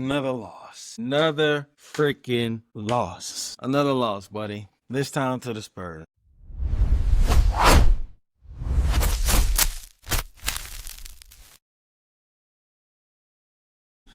Another loss. Another freaking loss. Another loss, buddy. This time to the Spurs.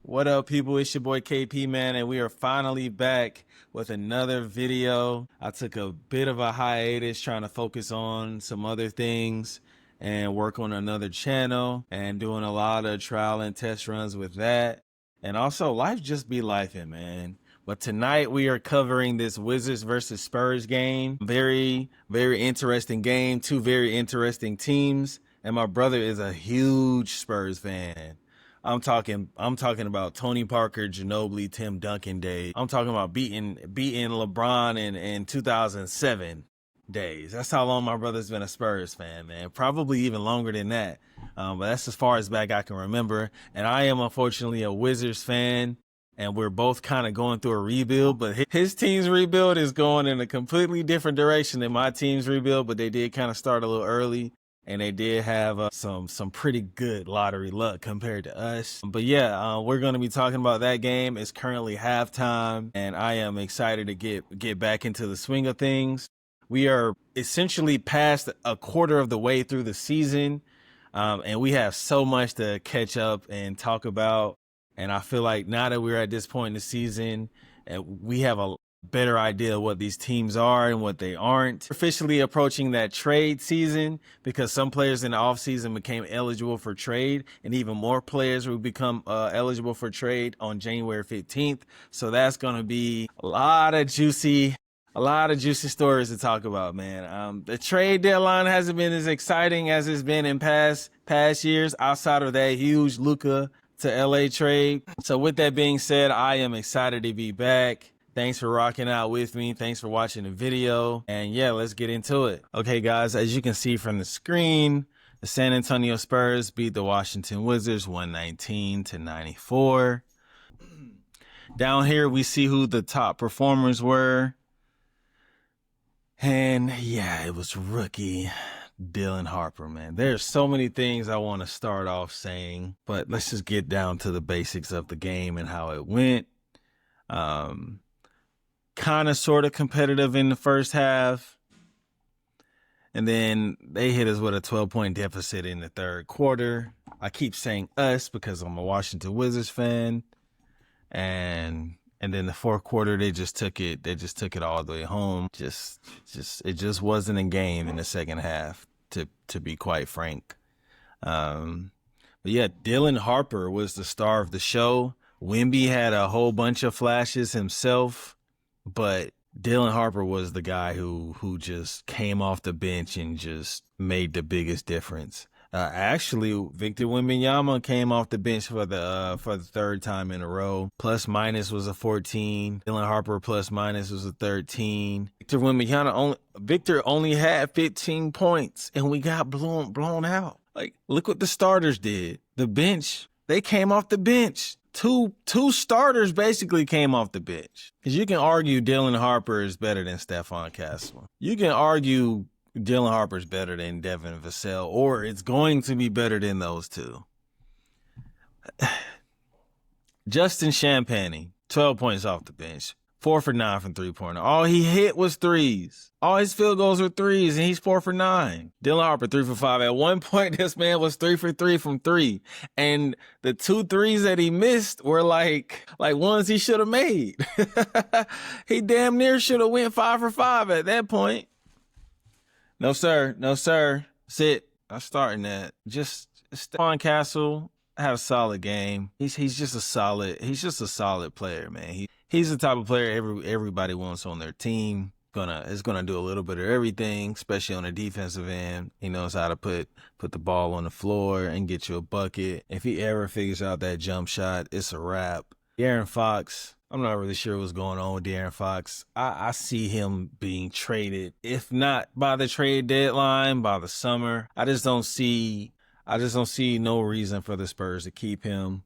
What up, people? It's your boy KP, man, and we are finally back with another video. I took a bit of a hiatus trying to focus on some other things and work on another channel and doing a lot of trial and test runs with that. And also, life just be lifing, man. But tonight we are covering this Wizards versus Spurs game. Very, very interesting game. Two very interesting teams. And my brother is a huge Spurs fan. I'm talking about Tony Parker, Ginobili, Tim Duncan days. I'm talking about beating LeBron in 2007 days. That's how long my brother's been a Spurs fan, man. Probably even longer than that. But that's as far as back I can remember. And I am unfortunately a Wizards fan. And we're both kind of going through a rebuild, but his team's rebuild is going in a completely different direction than my team's rebuild, but they did kind of start a little early. And they did have some pretty good lottery luck compared to us. But yeah, we're going to be talking about that game. It's currently halftime, and I am excited to get back into the swing of things. We are essentially past a quarter of the way through the season, and we have so much to catch up and talk about. And I feel like now that we're at this point in the season, we have a better idea of what these teams are and what they aren't. Officially approaching that trade season because some players in the offseason became eligible for trade, and even more players will become eligible for trade on January 15th. So that's going to be a lot of juicy stories to talk about, man. The trade deadline hasn't been as exciting as it's been in past years outside of that huge Luka to LA trade. So with that being said, I am excited to be back. Thanks for rocking out with me. Thanks for watching the video. And yeah, let's get into it. Okay, guys, as you can see from the screen, the San Antonio Spurs beat the Washington Wizards 119-94. Down here, we see who the top performers were. And yeah, it was rookie Dylan Harper, man. There's so many things I want to start off saying, but let's just get down to the basics of the game and how it went. Kind of sort of competitive in the first half. And then they hit us with a 12-point deficit in the third quarter. I keep saying us because I'm a Washington Wizards fan. And then the fourth quarter, they just took it all the way home. It just wasn't a game in the second half, to be quite frank. But yeah, Dylan Harper was the star of the show. Wemby had a whole bunch of flashes himself, but Dylan Harper was the guy who just came off the bench and just made the biggest difference. Actually, Victor Wembanyama came off the bench for the third time in a row. Plus minus was a 14. Dylan Harper plus minus was a 13. Victor only had 15 points, and we got blown out. Like, look what the starters did. The bench, they came off the bench. Two starters basically came off the bench. Because you can argue Dylan Harper is better than Stephon Castle. You can argue Dylan Harper's better than Devin Vassell, or it's going to be better than those two. Justin Champagnie, 12 points off the bench, 4 for 9 from three-pointer. All he hit was threes. All his field goals were threes, and he's 4 for 9. Dylan Harper, 3 for 5. At one point, this man was 3 for 3 from three, and the 2 threes that he missed were like ones he should have made. He damn near should have went 5 for 5 at that point. No, sir. No, sir. Sit. I'm starting that. Just Stephon Castle had a solid game. He's just a solid player, man. He's the type of player everybody wants on their team. Is gonna do a little bit of everything, especially on the defensive end. He knows how to put the ball on the floor and get you a bucket. If he ever figures out that jump shot, it's a wrap. De'Aaron Fox, I'm not really sure what's going on with De'Aaron Fox. I see him being traded, if not by the trade deadline, by the summer. I just don't see no reason for the Spurs to keep him.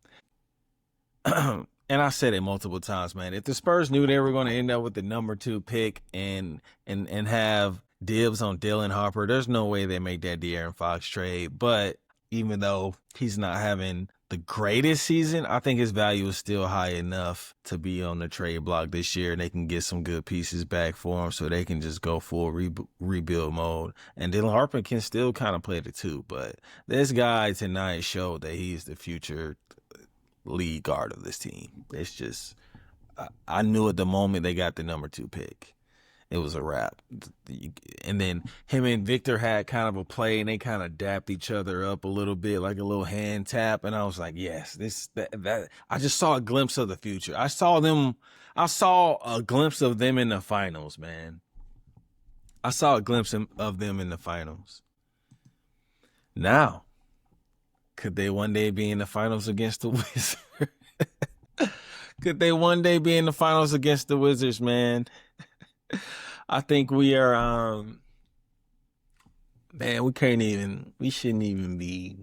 And I said it multiple times, man. If the Spurs knew they were going to end up with the number 2 pick and have dibs on Dylan Harper, there's no way they make that De'Aaron Fox trade. But even though he's not having the greatest season, I think his value is still high enough to be on the trade block this year, and they can get some good pieces back for him so they can just go full rebuild mode. And Dylan Harper can still kind of play the two, but this guy tonight showed that he's the future lead guard of this team. It's just, I knew at the moment they got the number 2 pick, it was a wrap. And then him and Victor had kind of a play, and they kind of dapped each other up a little bit, like a little hand tap. And I was like, yes, that. I just saw a glimpse of the future. I saw a glimpse of them in the finals, man. I saw a glimpse of them in the finals. Now, could they one day be in the finals against the Wizards? Could they one day be in the finals against the Wizards, man? I think we are, man, we shouldn't even be,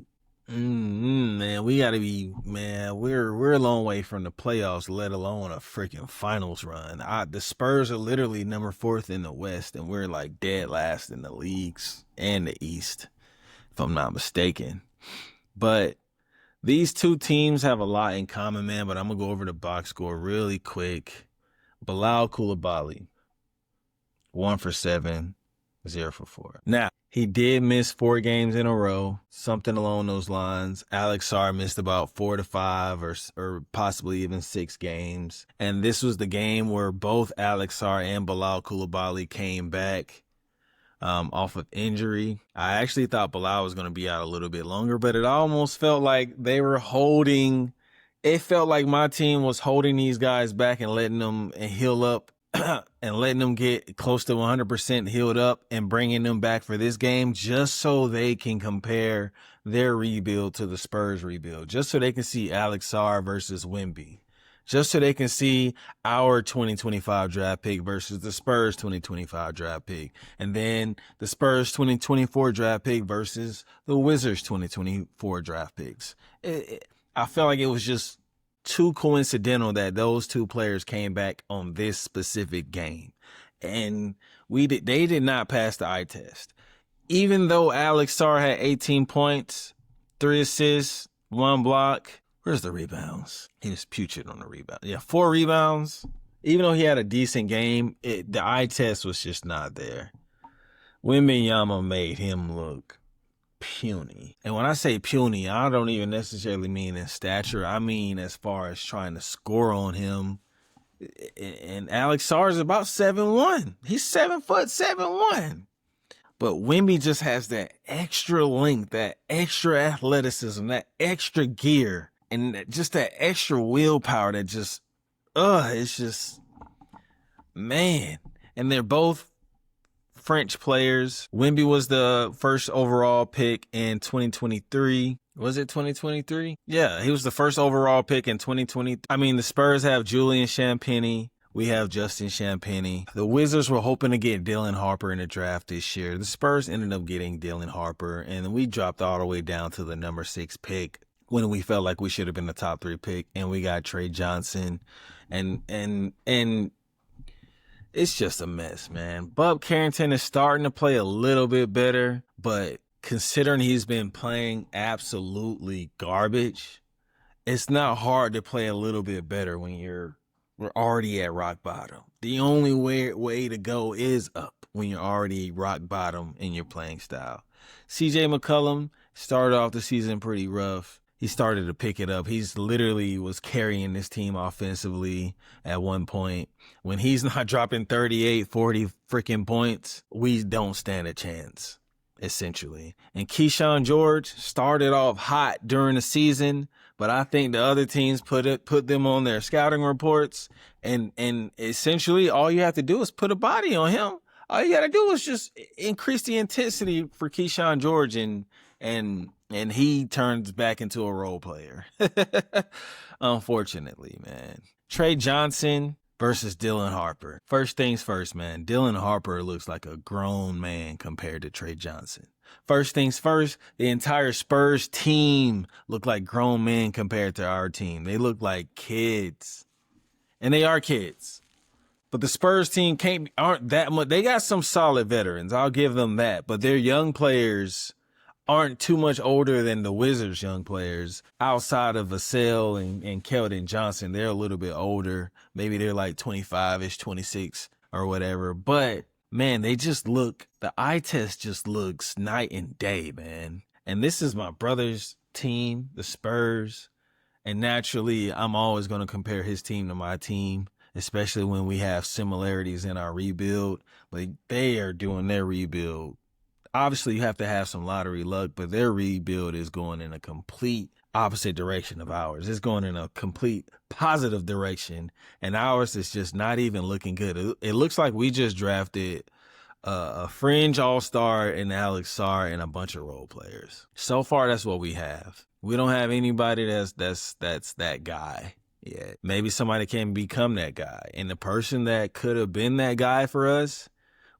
man, we gotta be, man, we're a long way from the playoffs, let alone a freaking finals run. The Spurs are literally number 4th in the West, and we're like dead last in the leagues and the East, if I'm not mistaken. But these two teams have a lot in common, man, but I'm gonna go over the box score really quick. Bilal Coulibaly, 1 for 7, 0 for 4. Now, he did miss 4 games in a row, something along those lines. Alex Sarr missed about 4 to 5 or possibly even 6 games. And this was the game where both Alex Sarr and Bilal Coulibaly came back off of injury. I actually thought Bilal was going to be out a little bit longer, but it almost felt like they were holding. It felt like my team was holding these guys back and letting them heal up and letting them get close to 100% healed up and bringing them back for this game just so they can compare their rebuild to the Spurs rebuild, just so they can see Alex Sarr versus Wemby, just so they can see our 2025 draft pick versus the Spurs 2025 draft pick, and then the Spurs 2024 draft pick versus the Wizards 2024 draft picks. I felt like it was just too coincidental that those two players came back on this specific game, and they did not pass the eye test. Even though Alex Sarr had 18 points, 3 assists, 1 block. Where's the rebounds? He was putrid on the rebound. Yeah, 4 rebounds. Even though he had a decent game, the eye test was just not there. Wembanyama made him look puny. And when I say puny, I don't even necessarily mean in stature. I mean as far as trying to score on him. And Alex Sarr is about 7'1". He's 7 foot 7'1". But Wemby just has that extra length, that extra athleticism, that extra gear, and just that extra willpower that just, it's just, man. And they're both French players. Wemby was the first overall pick in 2023. Was it 2023? Yeah, he was the first overall pick in 2020. I mean, the Spurs have Julian Champagnie. We have Justin Champagnie. The Wizards were hoping to get Dylan Harper in the draft this year. The Spurs ended up getting Dylan Harper, and we dropped all the way down to the number 6 pick when we felt like we should have been the top 3 pick, and we got Trey Johnson. And it's just a mess, man. Bub Carrington is starting to play a little bit better, but considering he's been playing absolutely garbage, it's not hard to play a little bit better when we're already at rock bottom. The only way to go is up when you're already rock bottom in your playing style. CJ McCollum started off the season pretty rough. He started to pick it up. He's literally was carrying this team offensively at one point. When he's not dropping 38, 40 freaking points, we don't stand a chance, essentially. And Keyshawn George started off hot during the season, but I think the other teams put them on their scouting reports, and essentially all you have to do is put a body on him. All you got to do is just increase the intensity for Keyshawn George, and he turns back into a role player. Unfortunately, man. Trey Johnson versus Dylan Harper. First things first, man. Dylan Harper looks like a grown man compared to Trey Johnson. First things first, the entire Spurs team look like grown men compared to our team. They look like kids. And they are kids. But the Spurs team aren't that much. They got some solid veterans. I'll give them that. But their young players aren't too much older than the Wizards young players. Outside of Vassell and Keldon Johnson, they're a little bit older. Maybe they're like 25-ish, 26 or whatever. But man, they just look, the eye test just looks night and day, man. And this is my brother's team, the Spurs. And naturally, I'm always going to compare his team to my team, especially when we have similarities in our rebuild. But they are doing their rebuild. Obviously, you have to have some lottery luck, but their rebuild is going in a complete opposite direction of ours. It's going in a complete positive direction, and ours is just not even looking good. It looks like we just drafted a fringe all-star in Alex Sarr and a bunch of role players. So far, that's what we have. We don't have anybody that's that guy yet. Maybe somebody can become that guy. And the person that could have been that guy for us,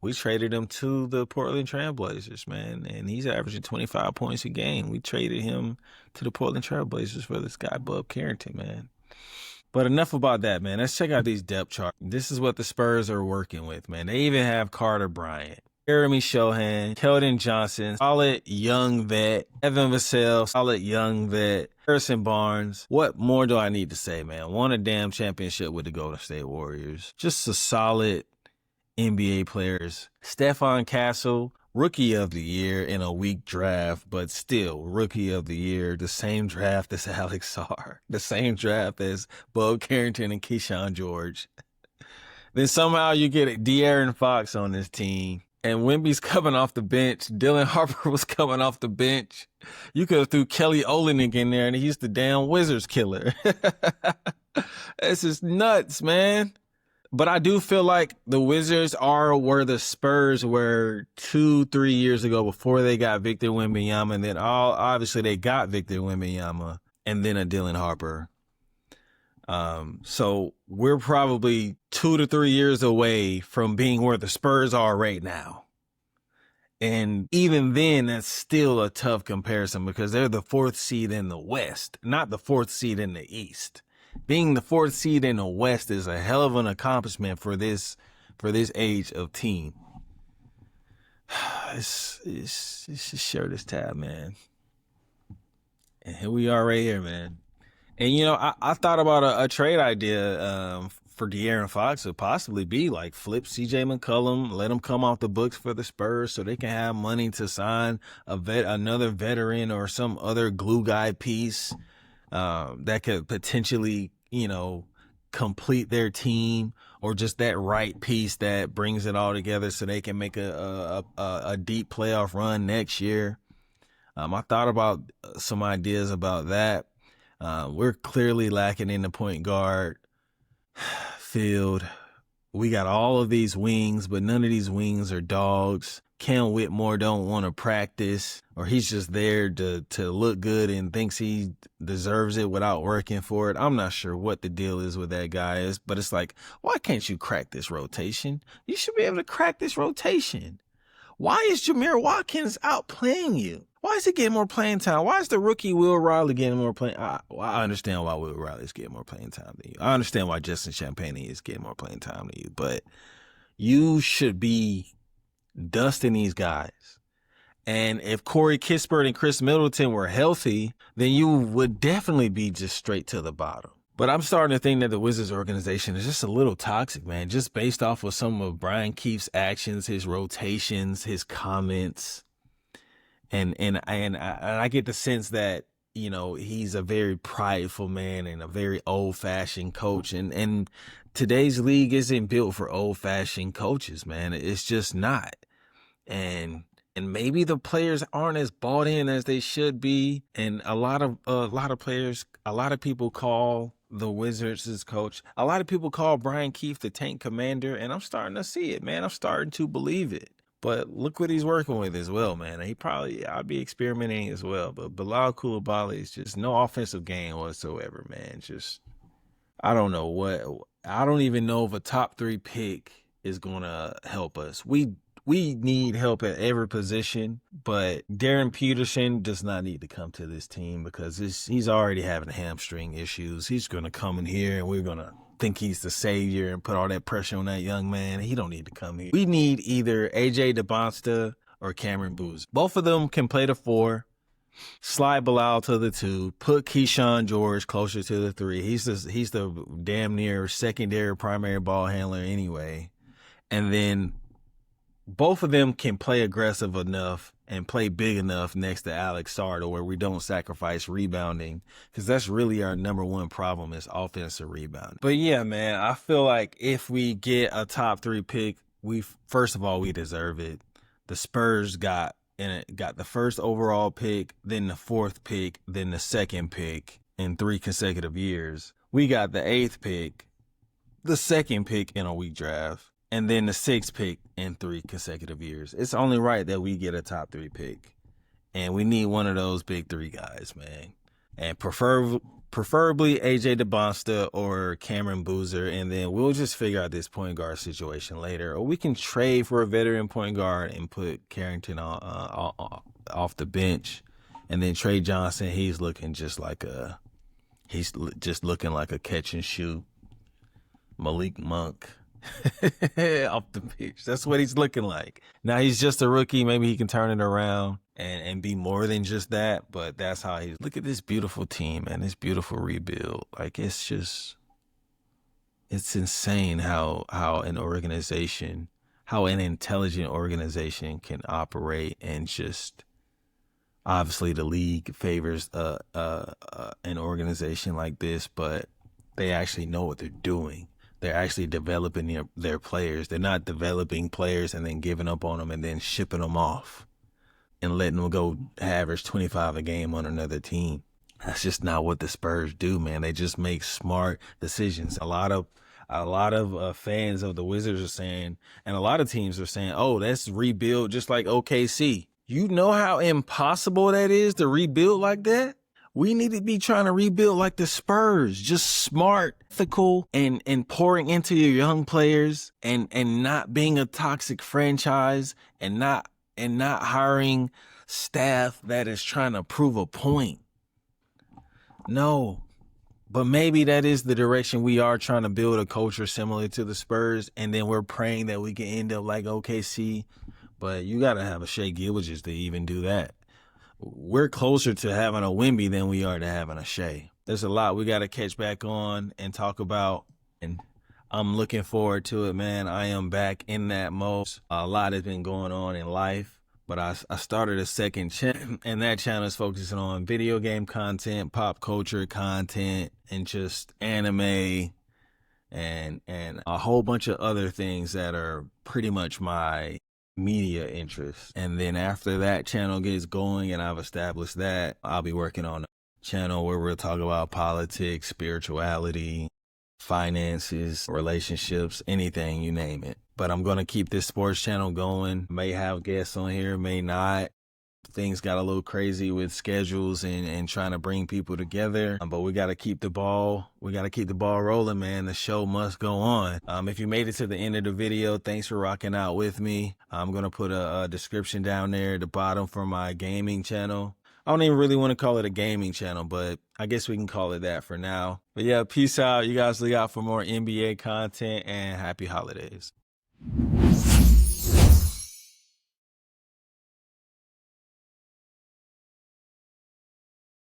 we traded him to the Portland Trail Blazers, man, and he's averaging 25 points a game. We traded him to the Portland Trail Blazers for this guy, Bub Carrington, man. But enough about that, man. Let's check out these depth charts. This is what the Spurs are working with, man. They even have Carter Bryant, Jeremy Shohan, Keldon Johnson, solid young vet, Evan Vassell, solid young vet, Harrison Barnes. What more do I need to say, man? Won a damn championship with the Golden State Warriors. Just a solid NBA players. Stephon Castle, rookie of the year in a weak draft, but still rookie of the year. The same draft as Alex Sarr. The same draft as Bub Carrington and Keyshawn George. Then somehow you get De'Aaron Fox on this team. And Wemby's coming off the bench. Dylan Harper was coming off the bench. You could have threw Kelly Olynyk in there and he's the damn Wizards killer. This is nuts, man. But I do feel like the Wizards are where the Spurs were 2-3 years ago before they got Victor Wembanyama. And then obviously they got Victor Wembanyama and then a Dylan Harper. So we're probably 2 to 3 years away from being where the Spurs are right now. And even then, that's still a tough comparison because they're the 4th seed in the West, not the 4th seed in the East. Being the 4th seed in the West is a hell of an accomplishment for this age of team. It's just share this tab, man. And here we are right here, man. And, you know, I thought about a trade idea for De'Aaron Fox to possibly be like flip CJ McCollum, let him come off the books for the Spurs so they can have money to sign another veteran or some other glue guy piece that could potentially, you know, complete their team, or just that right piece that brings it all together so they can make a deep playoff run next year. I thought about some ideas about that. We're clearly lacking in the point guard field. We got all of these wings, but none of these wings are dogs. Cam Whitmore don't want to practice, or he's just there to look good and thinks he deserves it without working for it. I'm not sure what the deal is with that guy is, but it's like, why can't you crack this rotation? You should be able to crack this rotation. Why is Jameer Watkins outplaying you? Why is he getting more playing time? Why is the rookie Will Riley getting more playing? I understand why Will Riley is getting more playing time than you. I understand why Justin Champagne is getting more playing time than you, but you should be dusting these guys. And if Corey Kispert and Chris Middleton were healthy, then you would definitely be just straight to the bottom. But I'm starting to think that the Wizards organization is just a little toxic, man, just based off of some of Brian Keefe's actions, his rotations, his comments. And I get the sense that, you know, he's a very prideful man and a very old-fashioned coach. And today's league isn't built for old-fashioned coaches, man. It's just not. And maybe the players aren't as bought in as they should be. And a lot of players, a lot of people call the Wizards' his coach. A lot of people call Brian Keefe the tank commander, and I'm starting to see it, man. I'm starting to believe it. But look what he's working with as well, man. I'll be experimenting as well. But Bilal Coulibaly is just no offensive game whatsoever, man. Just, I don't even know if a top 3 pick is going to help us. We need help at every position, but Darren Peterson does not need to come to this team because he's already having hamstring issues. He's going to come in here and we're going to think he's the savior and put all that pressure on that young man. He don't need to come here. We need either AJ DeBonsta or Cameron Boozer. Both of them can play the 4. Slide Bilal to the 2, put Keyshawn George closer to the 3. He's the damn near secondary primary ball handler anyway. And then both of them can play aggressive enough and play big enough next to Alex Sarda where we don't sacrifice rebounding, because that's really our number one problem is offensive rebound. But yeah, man, I feel like if we get a top 3 pick, first of all, we deserve it. The Spurs got the first overall pick, then the 4th pick, then the 2nd pick in 3 consecutive years. We got the 8th pick, the 2nd pick in a weak draft, and then the 6th pick in 3 consecutive years. It's only right that we get a top 3 pick. And we need one of those big 3 guys, man. And preferably AJ DeBonsta or Cameron Boozer. And then we'll just figure out this point guard situation later. Or we can trade for a veteran point guard and put Carrington off the bench. And then Trey Johnson, he's just looking like a catch and shoot Malik Monk. Off the pitch. That's what he's looking like. Now he's just a rookie. Maybe he can turn it around and be more than just that. But that's how he's. Look at this beautiful team, man. This beautiful rebuild. Like, it's insane how an organization, how an intelligent organization can operate, and just obviously the league favors an organization like this, but they actually know what they're doing. They're actually developing their players. They're not developing players and then giving up on them and then shipping them off and letting them go average 25 a game on another team. That's just not what the Spurs do, man. They just make smart decisions. A lot of fans of the Wizards are saying, and a lot of teams are saying, oh, let's rebuild just like OKC. You know how impossible that is to rebuild like that? We need to be trying to rebuild like the Spurs, just smart, ethical, and pouring into your young players and not being a toxic franchise and not hiring staff that is trying to prove a point. No, but maybe that is the direction we are, trying to build a culture similar to the Spurs, and then we're praying that we can end up like OKC. But you got to have a Shea Gilgeous to even do that. We're closer to having a Wemby than we are to having a Shea. There's a lot we got to catch back on and talk about, and I'm looking forward to it, man. I am back in that mode. A lot has been going on in life, but I started a second channel, and that channel is focusing on video game content, pop culture content, and just anime and a whole bunch of other things that are pretty much my media interest. And then after that channel gets going and I've established that, I'll be working on a channel where we'll talk about politics, spirituality, finances, relationships, anything, you name it. But I'm going to keep this sports channel going. May have guests on here, may not. Things got a little crazy with schedules and trying to bring people together, but we got to keep the ball rolling, man. The show must go on. If you made it to the end of the video, thanks for rocking out with me. I'm going to put a description down there at the bottom for my gaming channel. I don't even really want to call it a gaming channel, but I guess we can call it that for now. But yeah, peace out. You guys look out for more NBA content, and happy holidays.